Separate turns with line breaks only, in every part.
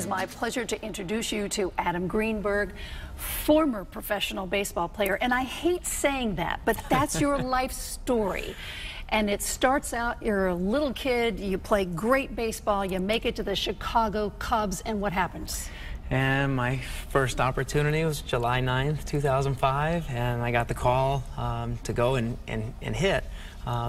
my pleasure to introduce you to Adam Greenberg, former professional baseball player. And I hate saying that, but that's your life story. And it starts out, you're a little kid, you play great baseball, you make it to the Chicago Cubs, and what happens?
And my first opportunity was July 9th, 2005, and I got the call to go and hit.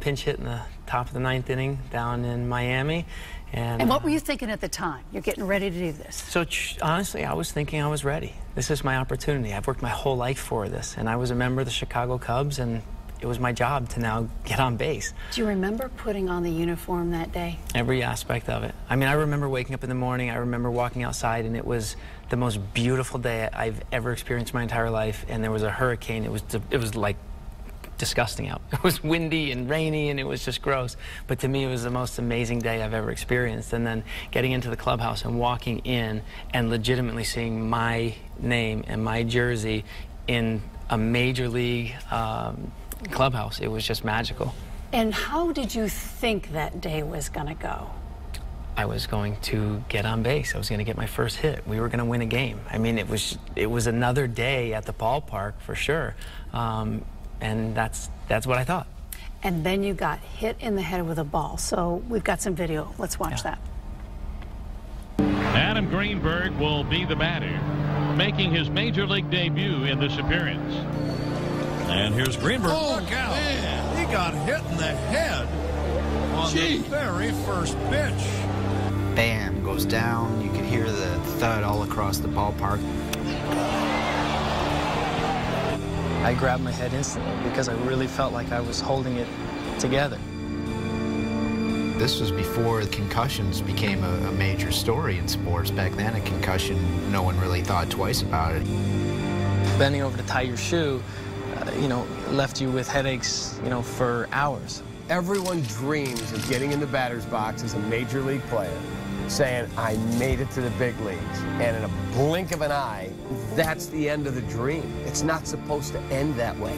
Pinch hit in the top of the 9th inning down in Miami. And
what were you thinking at the time? You're getting ready to do this.
So honestly, I was thinking I was ready. This is my opportunity. I've worked my whole life for this, and I was a member of the Chicago Cubs, and it was my job to now get on base.
Do you remember putting on the uniform that day? Every
aspect of it. I mean, I remember waking up in the morning, I remember walking outside, and it was the most beautiful day I've ever experienced in my entire life, and there was a hurricane. It was like disgusting out. It was windy and rainy, and it was just gross. But to me, it was the most amazing day I've ever experienced. And then getting into the clubhouse and walking in and legitimately seeing my name and my jersey in a major league clubhouse, it was just magical.
And how did you think that day was going to go?
I was going to get on base. I was going to get my first hit. We were going to win a game. I mean, it was another day at the ballpark for sure. And that's what I thought.
And then you got hit in the head with a ball. So we've got some video. Let's watch that.
Adam Greenberg will be the batter, making his major league debut in this appearance.
And here's Greenberg.
Oh, look out. Man, he got hit in the head on the very first pitch.
Bam, goes down. You could hear the thud all across the ballpark.
I grabbed my head instantly because I really felt like I was holding it together.
This was before concussions became a major story in sports. Back then, a concussion, no one really thought twice about it.
Bending over to tie your shoe, you know, left you with headaches, you know, for hours.
Everyone dreams of getting in the batter's box as a major league player, saying, I made it to the big leagues. And in a blink of an eye, that's the end of the dream. It's not supposed to end that way.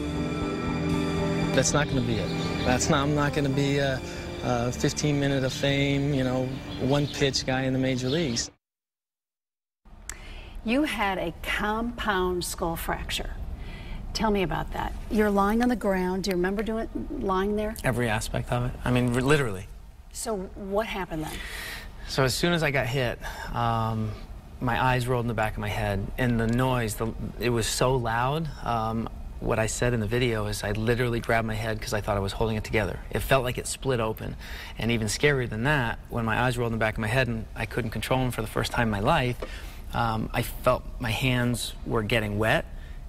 That's not going to be it. I'm not going to be a 15-minute of fame, you know, one-pitch guy in the major leagues.
You had a compound skull fracture. Tell me about that. You're lying on the ground. Do you remember lying there?
Every aspect of it. I mean, literally.
So what happened then?
So as soon as I got hit, my eyes rolled in the back of my head, and the noise, it was so loud. What I said in the video is I literally grabbed my head because I thought I was holding it together. It felt like it split open. And even scarier than that, when my eyes rolled in the back of my head and I couldn't control them for the first time in my life, I felt my hands were getting wet,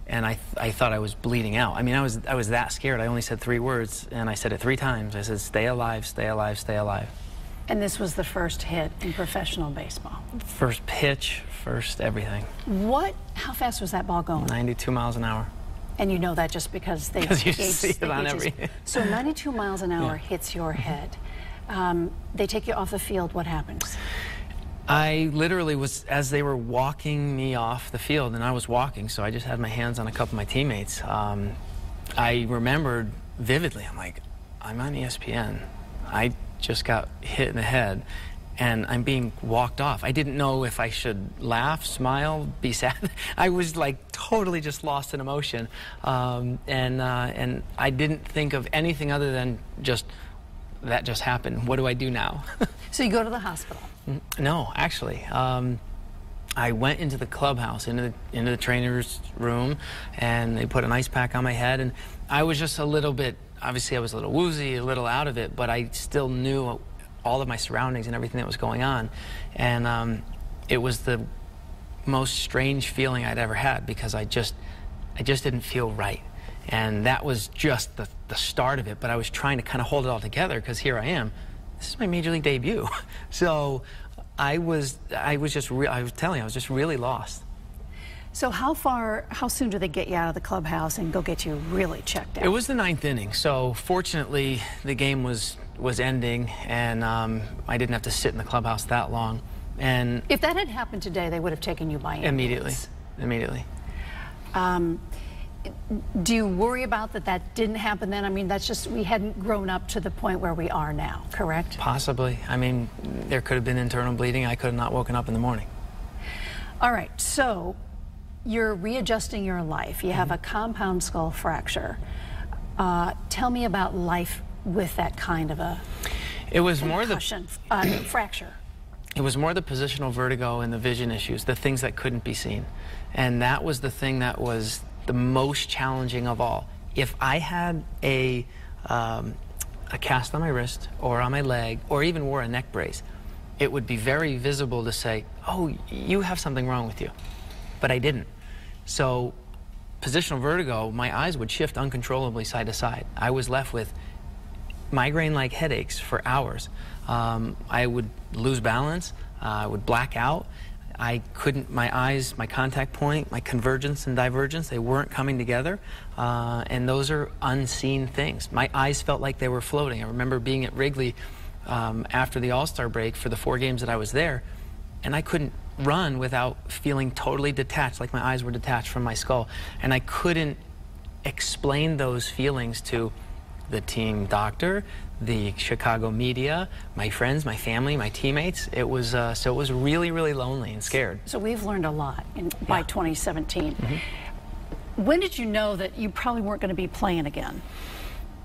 and I thought I was bleeding out. I mean, I was that scared. I only said 3 words, and I said it 3 times. I said, stay alive, stay alive, stay alive.
And this was the first hit in professional baseball?
First pitch, first everything.
How fast was that ball going?
92 miles an hour.
And you know that just because they
you see it on every...
So 92 miles an hour hits your head. They take you off the field. What happens?
I literally was, as they were walking me off the field, and I was walking, so I just had my hands on a couple of my teammates. I remembered vividly, I'm like, I'm on ESPN. I just got hit in the head, and I'm being walked off. I didn't know if I should laugh, smile, be sad. I was like totally just lost in emotion, and I didn't think of anything other than that just happened. What do I do now?
So you go to the hospital?
No, actually. I went into the clubhouse, into the trainer's room, and they put an ice pack on my head, and I was just a little bit, obviously I was a little woozy, a little out of it, but I still knew all of my surroundings and everything that was going on. And it was the most strange feeling I'd ever had, because I just didn't feel right. And that was just the start of it, but I was trying to kind of hold it all together, because here I am. This is my major league debut. So I was just really lost.
So how soon do they get you out of the clubhouse and go get you really checked out?
It was the 9th inning. So fortunately, the game was ending, and I didn't have to sit in the clubhouse that long. And
if that had happened today, they would have taken you by ambulance.
Immediately.
Do you worry about that didn't happen then? I mean, that's just, we hadn't grown up to the point where we are now, correct?
Possibly. I mean, there could have been internal bleeding. I could have not woken up in the morning.
All right, so you're readjusting your life. You have a compound skull fracture. Tell me about life with that kind of a concussion, fracture.
It was more the positional vertigo and the vision issues, the things that couldn't be seen. And that was the thing that was the most challenging of all. If I had a cast on my wrist or on my leg or even wore a neck brace, it would be very visible to say, oh, you have something wrong with you. But I didn't. So positional vertigo, my eyes would shift uncontrollably side to side. I was left with migraine-like headaches for hours. I would lose balance, I would black out. I couldn't, my eyes, my contact point, my convergence and divergence, they weren't coming together. And those are unseen things. My eyes felt like they were floating. I remember being at Wrigley after the All-Star break for the 4 games that I was there, and I couldn't run without feeling totally detached, like my eyes were detached from my skull. And I couldn't explain those feelings to the team doctor, the Chicago media, my friends, my family, my teammates. It was so it was really, really lonely and scared.
So we've learned a lot by 2017. When did you know that you probably weren't going to be playing again?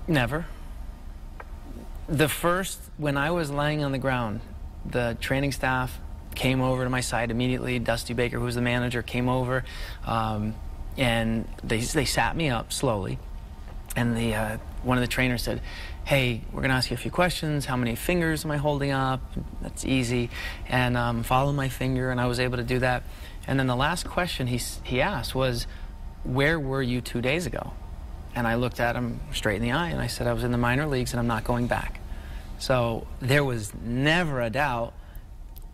Never. When I was lying on the ground, the training staff came over to my side immediately. Dusty Baker, who was the manager, came over, and they sat me up slowly. And one of the trainers said, hey, we're going to ask you a few questions. How many fingers am I holding up? That's easy. And follow my finger, and I was able to do that. And then the last question he asked was, where were you 2 days ago? And I looked at him straight in the eye, and I said, I was in the minor leagues, and I'm not going back. So there was never a doubt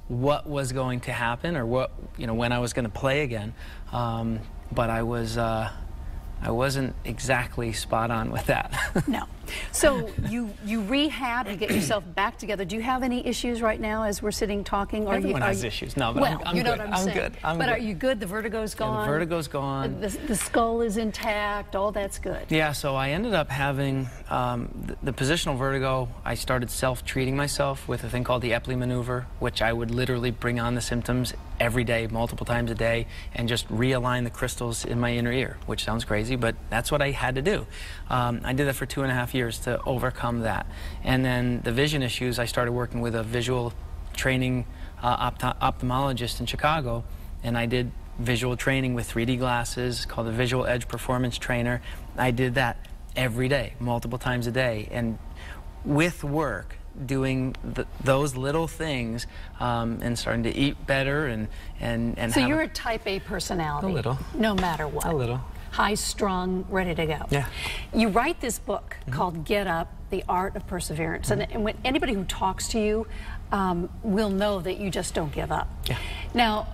what was going to happen or when I was going to play again. But I wasn't exactly spot on with that.
No. So you rehab, you get yourself back together. Do you have any issues right now as we're sitting talking?
Everyone has issues. No, but
well,
I'm
you know
good.
what I'm saying.
Good. I'm
but
good.
Are you good? The vertigo's gone?
Yeah, the vertigo's gone.
The skull is intact. All that's good.
Yeah, so I ended up having the positional vertigo. I started self-treating myself with a thing called the Epley maneuver, which I would literally bring on the symptoms every day, multiple times a day, and just realign the crystals in my inner ear, which sounds crazy, but that's what I had to do. I did that for 2.5 years to overcome that. And then the vision issues, I started working with a visual training ophthalmologist in Chicago, and I did visual training with 3D glasses called the Visual Edge Performance Trainer. I did that every day, multiple times a day, and with work, doing those little things and starting to eat better and
so you're a type A personality.
A little.
No matter what.
A little.
High strung, ready to go.
Yeah.
You write this book called Get Up, The Art of Perseverance. And when anybody who talks to you will know that you just don't give up.
Yeah.
Now,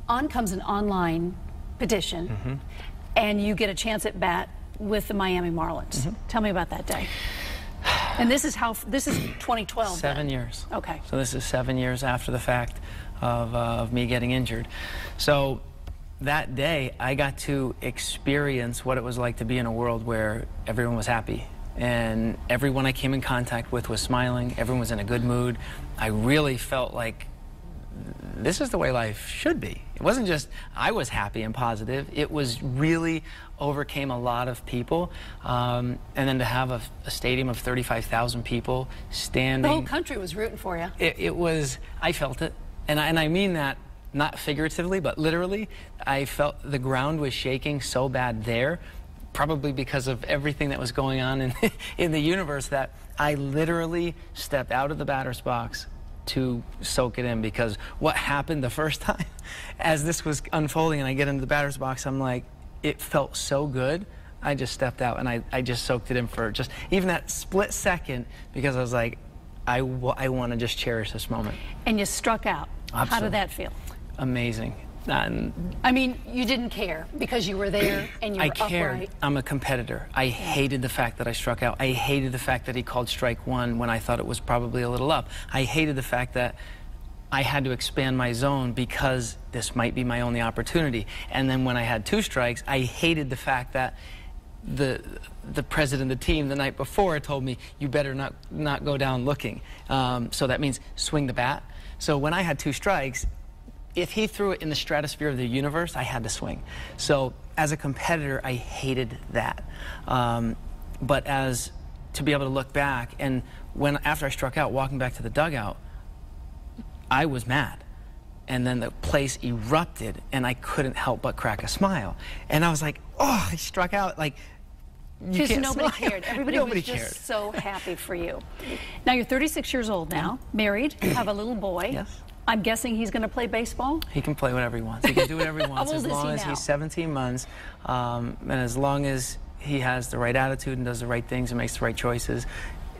on comes an online petition, and you get a chance at bat with the Miami Marlins. Tell me about that day. And this is 2012.
7 years.
Okay.
So this is 7 years after the fact of me getting injured. So that day, I got to experience what it was like to be in a world where everyone was happy. And everyone I came in contact with was smiling. Everyone was in a good mood. I really felt like this is the way life should be. It wasn't just I was happy and positive. It was really overcame a lot of people. And then to have a stadium of 35,000 people standing.
The whole country was rooting for you.
It was, I felt it. And I mean that not figuratively, but literally. I felt the ground was shaking so bad there, probably because of everything that was going on in the universe, that I literally stepped out of the batter's box to soak it in, because what happened the first time as this was unfolding and I get into the batter's box, I'm like, it felt so good. I just stepped out and I just soaked it in for just even that split second, because I was like, I want to just cherish this moment.
And you struck out.
Absolutely.
How did that feel?
Amazing.
I mean, you didn't care because you were there and you were upright. I cared.
I'm a competitor. I hated the fact that I struck out. I hated the fact that he called strike one when I thought it was probably a little up. I hated the fact that I had to expand my zone because this might be my only opportunity. And then when I had 2 strikes, I hated the fact that the president of the team the night before told me, you better not go down looking. So that means swing the bat. So when I had 2 strikes, if he threw it in the stratosphere of the universe, I had to swing. So as a competitor, I hated that. But to be able to look back, and after I struck out, walking back to the dugout, I was mad. And then the place erupted, and I couldn't help but crack a smile. And I was like, oh, I struck out. Like, you can't
nobody
smile.
cared. Everybody
Nobody
was just
cared.
so happy for you. Now, you're 36 years old now, married, have a little boy.
Yes.
I'm guessing he's going to play baseball?
He can play whatever he wants. He can do whatever he wants
How
as
old is
long
he
as
now?
he's 17 months. And as long as he has the right attitude and does the right things and makes the right choices,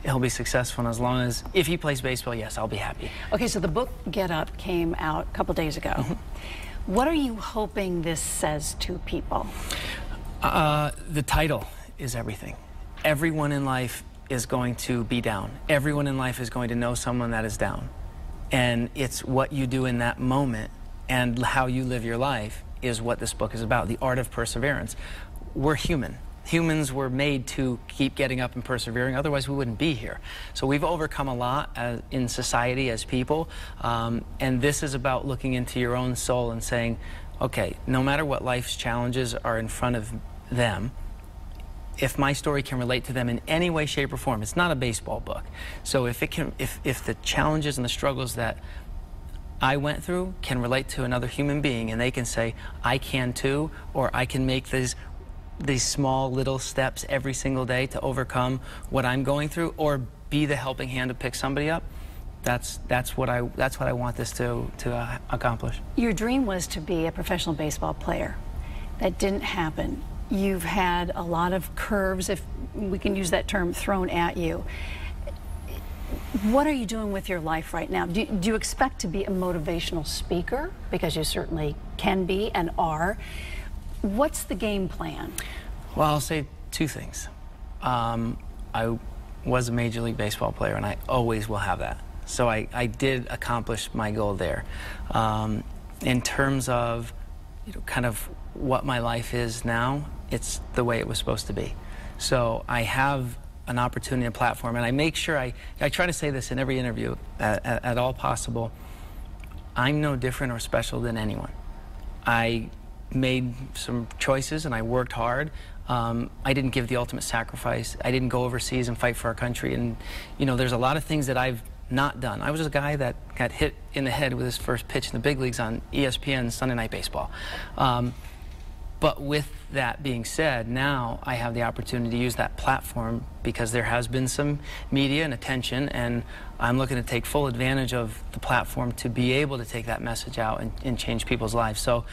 he'll be successful. And as long as, if he plays baseball, yes, I'll be happy.
Okay, so the book Get Up came out a couple days ago. What are you hoping this says to people?
The title is everything. Everyone in life is going to be down. Everyone in life is going to know someone that is down. And it's what you do in that moment and how you live your life is what this book is about, the art of perseverance. We're human. Humans were made to keep getting up and persevering, otherwise we wouldn't be here. So we've overcome a lot in society as people, and this is about looking into your own soul and saying, okay, no matter what life's challenges are in front of them, if my story can relate to them in any way, shape, or form, it's not a baseball book. So if the challenges and the struggles that I went through can relate to another human being, and they can say, I can too, or I can make these small little steps every single day to overcome what I'm going through, or be the helping hand to pick somebody up. That's what I want this to accomplish.
Your dream was to be a professional baseball player. That didn't happen. You've had a lot of curves, if we can use that term, thrown at you. What are you doing with your life right now? Do you expect to be a motivational speaker? Because you certainly can be and are. What's the game plan?
Well, I'll say two things. I was a Major League Baseball player, and I always will have that. So I did accomplish my goal there. In terms of kind of what my life is now, it's the way it was supposed to be. So I have an opportunity, a platform, and I make sure I try to say this in every interview at all possible. I'm no different or special than anyone. I made some choices and I worked hard. I didn't give the ultimate sacrifice. I didn't go overseas and fight for our country. And there's a lot of things that I've not done. I was a guy that got hit in the head with his first pitch in the big leagues on ESPN Sunday Night Baseball. But with that being said, now I have the opportunity to use that platform because there has been some media and attention, and I'm looking to take full advantage of the platform to be able to take that message out and change people's lives. So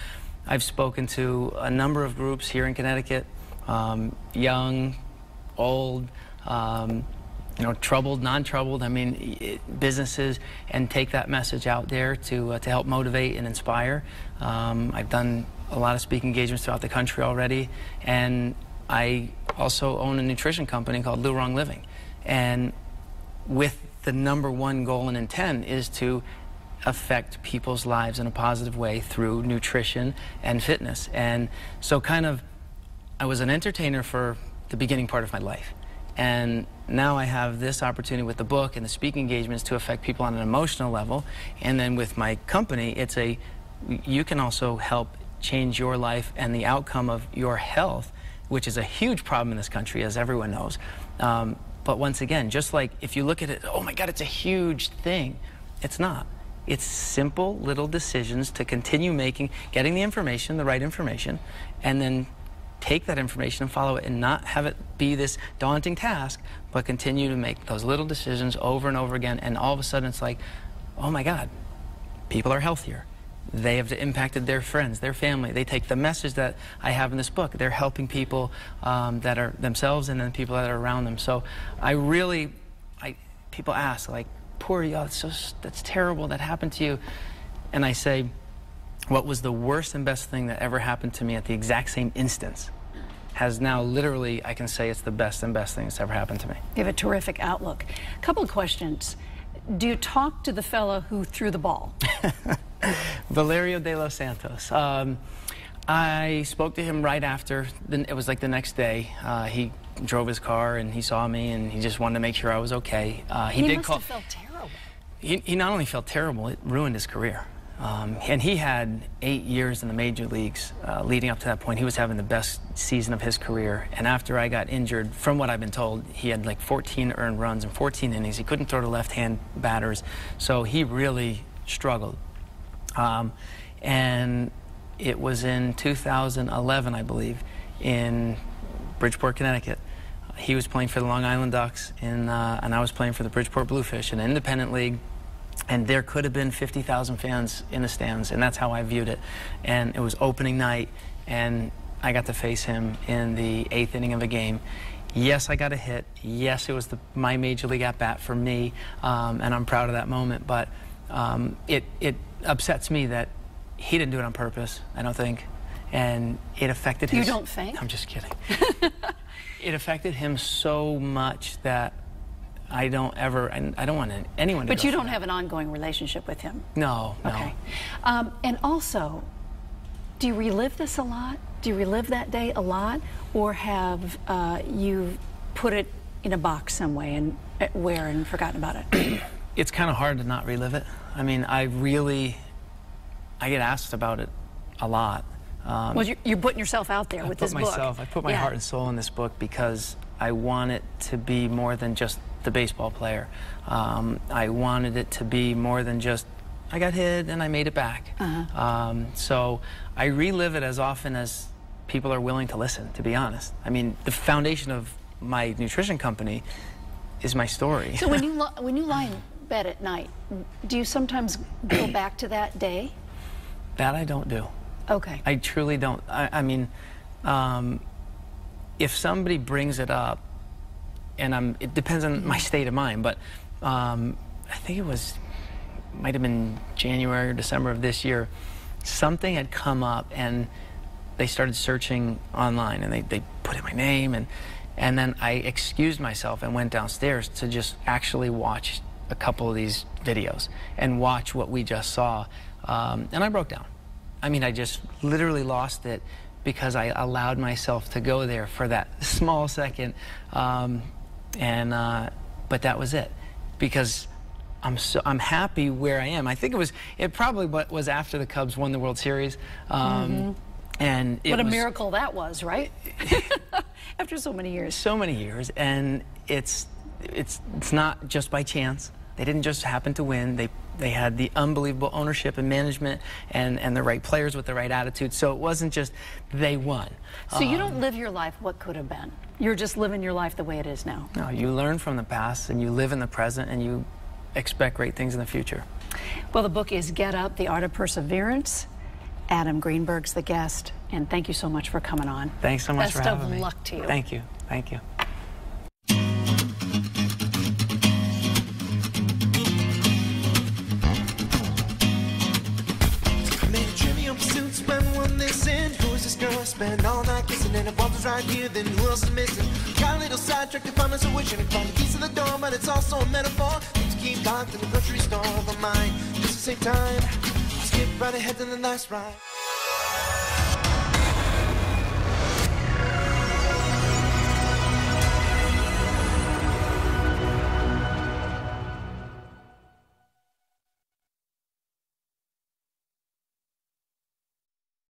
I've spoken to a number of groups here in Connecticut, young, old, troubled, non-troubled, businesses, and take that message out there to help motivate and inspire. I've done a lot of speaking engagements throughout the country already, and I also own a nutrition company called Reliving. And with the #1 goal and intent is to affect people's lives in a positive way through nutrition and fitness. And so I was an entertainer for the beginning part of my life. And now I have this opportunity with the book and the speaking engagements to affect people on an emotional level. And then with my company, you can also help change your life and the outcome of your health, which is a huge problem in this country, as everyone knows. But once again, just like if you look at it, oh my God, it's a huge thing. It's not. It's simple little decisions to continue getting the information, the right information, and then take that information and follow it and not have it be this daunting task, but continue to make those little decisions over and over again. And all of a sudden it's like, oh my God, people are healthier. They have impacted their friends, their family. They take the message that I have in this book. They're helping people that are themselves and then people that are around them. So people ask, like, poor you, that's terrible, that happened to you. And I say, what was the worst and best thing that ever happened to me at the exact same instance has now literally, I can say it's the best and best thing that's ever happened to me.
You have a terrific outlook. A couple of questions. Do you talk to the fellow who threw the ball?
Valerio de los Santos. I spoke to him right after. It was like the next day. He drove his car and he saw me and he just wanted to make sure I was okay.
He must have felt terrible.
He not only felt terrible, it ruined his career. And he had 8 years in the major leagues leading up to that point. He was having the best season of his career. And after I got injured, from what I've been told, he had like 14 earned runs in 14 innings. He couldn't throw to left-hand batters, so he really struggled. And it was in 2011, I believe, in Bridgeport, Connecticut. He was playing for the Long Island Ducks, and I was playing for the Bridgeport Bluefish, an independent league. And there could have been 50,000 fans in the stands, and that's how I viewed it. And it was opening night, and I got to face him in the 8th inning of a game. Yes, I got a hit. Yes, it was my major league at-bat for me, and I'm proud of that moment. But it upsets me that he didn't do it on purpose, I don't think. And it affected his...
You don't think?
I'm just kidding. It affected him so much that I don't want anyone to.
But you don't have an ongoing relationship with him?
No, no.
Okay. And also, do you relive this a lot? Do you relive that day a lot? Or have you put it in a box some way and forgotten about it?
It's kind of hard to not relive it. I mean, I get asked about it a lot.
Well, you're putting yourself out there with this book.
I put my heart and soul in this book because I want it to be more than just the baseball player. I wanted it to be more than just, I got hit and I made it back. So I relive it as often as people are willing to listen, to be honest. I mean, the foundation of my nutrition company is my story.
So when you lie in bed at night, do you sometimes go back to that day?
That I don't do.
Okay.
I truly don't. I mean, if somebody brings it up, and it depends on my state of mind, but I think might have been January or December of this year, something had come up and they started searching online and they put in my name, and then I excused myself and went downstairs to just actually watch a couple of these videos and watch what we just saw, and I broke down. I mean, I just literally lost it because I allowed myself to go there for that small second. But that was it, because I'm happy where I am. I think it probably was after the Cubs won the World Series, and
what a miracle that was, right? After so many years.
So many years, and it's not just by chance. They didn't just happen to win. They had the unbelievable ownership and management and the right players with the right attitude. So it wasn't just they won.
So you don't live your life what could have been. You're just living your life the way it is now.
No, you learn from the past and you live in the present and you expect great things in the future.
Well, the book is Get Up, The Art of Perseverance. Adam Greenberg's the guest, and thank you so much for coming on.
Thanks so much for having me.
Best of luck to you.
Thank you. Thank you.
Spend all night kissing and the ball's right here, then who else is missing? Got a little sidetracked if I'm a wishing to find the keys to the door, but it's also a metaphor. Things keep locked in the grocery store, but mine just to save time. I'll skip right ahead to the last ride.